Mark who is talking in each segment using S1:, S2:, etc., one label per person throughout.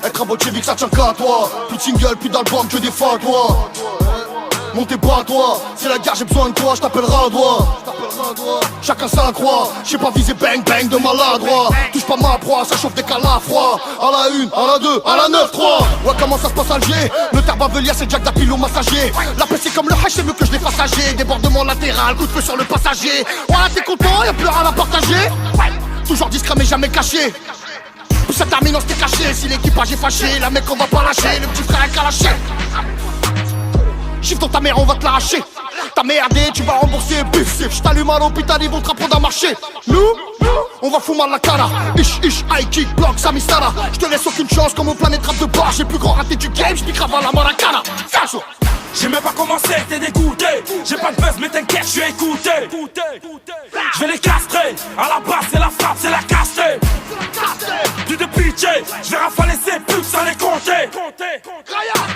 S1: Être un bolchevique ça tient qu'à toi. Plus de single, plus d'album, que des toi. Montez pas toi, c'est la guerre, j'ai besoin de toi, je t'appellerai à doigt. Chacun sa croix, j'sais pas viser bang bang de maladroit. Touche pas ma proie, ça chauffe des calafroids. À la 1, à la 2, à la 9, 3. Ouais, comment ça se passe Alger? Le terre bavelier c'est Jack d'Apilo massager. La paix c'est comme le hash, c'est mieux que je l'ai passagé. Débordement latéral, coup de feu sur le passager. Voilà, t'es content, y'a plus rien à partager. Toujours discret mais jamais caché. Puis ça termine, on s'était caché. Si l'équipage est fâché, la mec on va pas lâcher. Le petit frère est calaché. Chiffre dans ta mère, on va te l'arracher. T'as merdé, tu vas rembourser, bif. Je t'allume à l'hôpital, ils vont te rapprendre à marcher. Nous, on va foutre mal la cara. Ish, high kick, block, Samistara. Je te laisse aucune chance comme au planète rap de bar. J'ai le plus grand raté du game, je pique avant la maracana.
S2: J'ai même pas commencé, t'es dégoûté. J'ai pas de buzz, mais t'inquiète, je suis écouté. Je vais les castrer. À la base, c'est la frappe, c'est la castée. Plus de pitié, je vais rafaler ces putes sans les compter.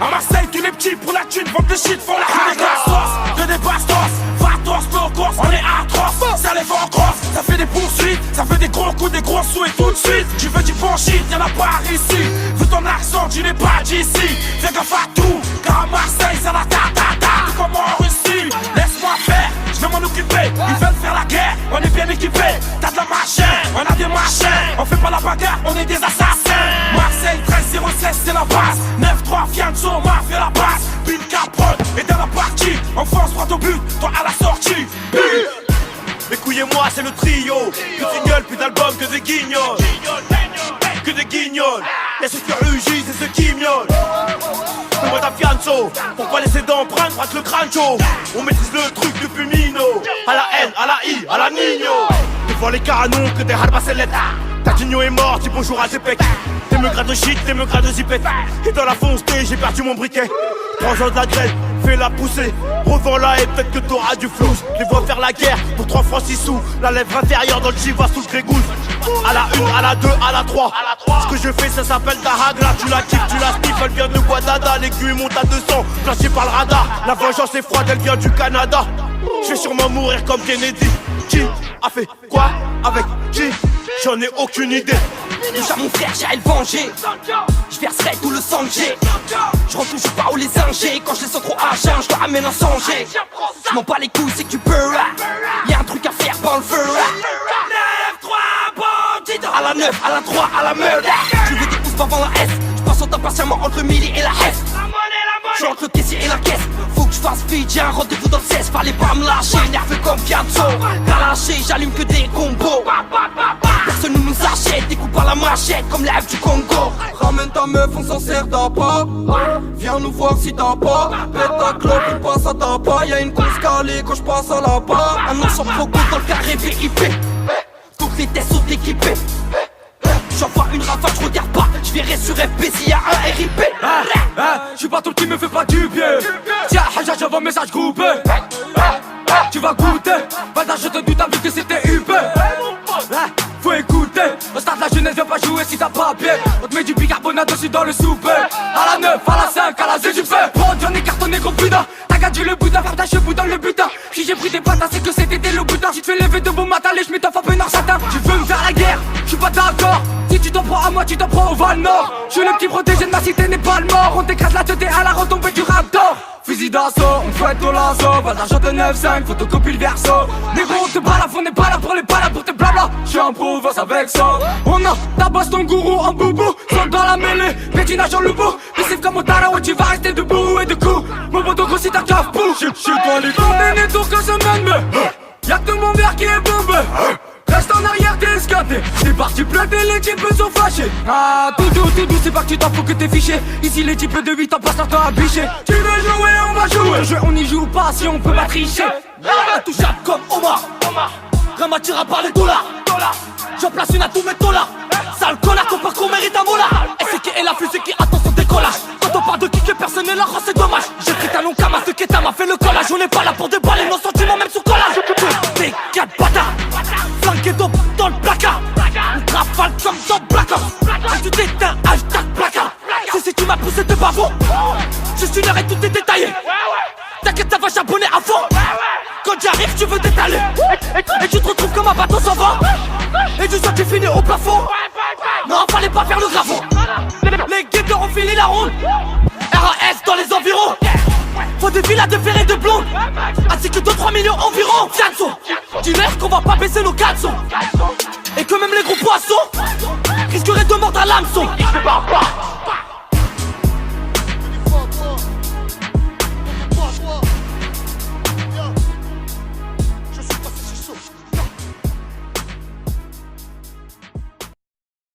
S2: À Marseille, tous les petits pour la thune vendent le shit, font la que des gastos, que des bastos. Vatos, nos courses, on est atroces. Ça les vend en crosse, ça fait des poursuites. Ça fait des gros coups, des gros sous et tout de suite. Tu veux du bon shit, y'en a pas ici. Vu ton accent, tu n'es pas d'ici. Fais gaffe à tout, car à Marseille, ça la ta. Comme en Russie, laisse-moi faire, je vais m'en occuper. Ils veulent faire la guerre, on est bien équipés. T'as de la machine, on a des machins. On fait pas la bagarre, on est des assassins. Marseille 13-06, c'est la base. 9-3, Fianso, mafia la base. Bill Capone est dans la partie. On fonce droit au but, toi à la sortie.
S3: Mes couilles et moi c'est le trio. Plus de singles, plus d'albums que des guignols. Que des guignols. Y'a ceux qui rugissent et ceux qui miaulent. Moi ta Fianso, pour pas laisser d'empreinte, braque le crâne chaud. On maîtrise le truc depuis Mino. À la N, à la I, à la Nino. Devant les canons que des halbacelettes. Tatigno est mort, dis bonjour à tes pecs. T'es me grade de shit, t'es me grade de zipette. Et dans la fonceté, j'ai perdu mon briquet. 3 ans de la grêle, fais la pousser. Revends-la et peut-être que t'auras du flou. Les vois faire la guerre pour 3 francs 6 sous. La lèvre inférieure dans le chiva sous le grégousse. À la 1, à la 2, à la 3. Ce que je fais ça s'appelle ta hagra. Tu la kiffes, tu la sniff, elle vient de Guadada. L'aiguille monte à 200, flashé par le radar. La vengeance est froide, elle vient du Canada. Je vais sûrement mourir comme Kennedy. Qui a fait quoi avec qui? J'en ai aucune idée.
S4: Déjà mon frère, j'irai le venger. Je verserai tout le sang que j'ai. Je rentre toujours pas où les ingés. Quand je les sens trop à jeun, je te ramène un sanger. Je m'en bats les couilles, c'est que tu peux. Y'a un truc à faire, pas le feu. 9-3 bandits. À la 9, à la 3, à la meule. Tu veux des pouces pas avant la S. Je patiente impatiemment entre le milli et la S. Je suis entre le caissier et la caisse. Faut que je fasse vite, j'ai un rendez-vous dans le 16. Fallait pas me lâcher, nerveux comme Fianso. Pas lâché, j'allume que des combos. Personne ne nous achète, découpe à la machette comme l'Ève du Congo.
S5: Ramène ta meuf, on s'en sert d'appât. Viens nous voir si t'as pas. Pète ta clope, il passe à ta pas. Y'a une course calée quand je passe à la part.
S4: Un an sans poco dans le carré VIP. Toutes les tests sont équipés. J'envoie une rafale, je regarde pas. Je verrai sur FP s'il y a un RIP.
S5: J'suis pas ton qui me fait pas du pied. Tiens, Haja, j'envoie un message groupé. Tu vas goûter. Vas-y, je te doute, t'as vu que c'était UP. Faut écouter. Au stade, la jeunesse vient pas jouer si t'as pas pied. On te met du bicarbonate aussi dans le souper. À la 9, à la 5, à la 6, tu fais. Prends, j'en ai cartonné gros putain. T'as gagné le boudin, faire ta cheveux dans le butin. Si j'ai pris des patates, c'est que c'était le butin. Si tu te fais lever de bon matin, les j'm'étoffe un peu nord satin. Tu veux me faire la guerre, j'suis pas d'accord. Si tu t'en prends à moi, tu t'en prends au Val Nord. J'suis le petit protégé de ma cité, n'est pas le mort. On t'écrase la tête à la retombée du raptor. Fusil d'assaut, on fouette au lasso. Pas d'argent de 9-5, photocopie le verso. Négro, on te balafre, on n'est pas là pour les balades, pour tes blabla. J'suis en Provence avec ça. On a tabasse ton gourou en boubou. Saute dans la mêlée, pétinage en loup. Pissif comme au tarot, tu vas rester debout et de coup. Mon poteau grossit ta cave pou. Chez toi les condamnés, tour que semaine, mais y'a que mon verre qui est bombé. Reste en arrière, t'es escaté. C'est parti planter, les types sont fâchés. Ah, tout doux, c'est pas que tu t'en fous que t'es fiché. Ici, les types de 8 ans passent leur temps à bicher. Tu veux jouer, on va jouer. Le jeu, on y joue pas si on peut pas tricher.
S4: Intouchable comme Omar. Ramatira par les dollars. J'en place une à tout mes dollars. Sale connard, ton parcours mérite un mola. SK et la fusée qui attend son décollage. Quand on parle de kick, personne n'est là, c'est dommage. J'ai pris ta long Kama, ce qu'est m'a fait le collage. On n'est pas là pour déballer nos sentiments, même sous collage. T'es 4 bâtards, flanqués dans le placard. On rafale comme dans Black Ops. Et tu t'éteins, hashtag placard. C'est si tu m'as poussé de bavot. Juste une heure et tout est détaillé. T'inquiète, ça va charbonner à fond. Quand j'arrive, tu veux t'étaler. Et tu te retrouves comme un bateau sans vent. Et du sang, tu finis au plafond. Non, fallait pas faire le gravon. de blondes, ainsi que 2-3 millions environ. Fianso, dis-leur qu'on va pas baisser nos caleçons, et que même les gros poissons risqueraient de mordre à l'hameçon.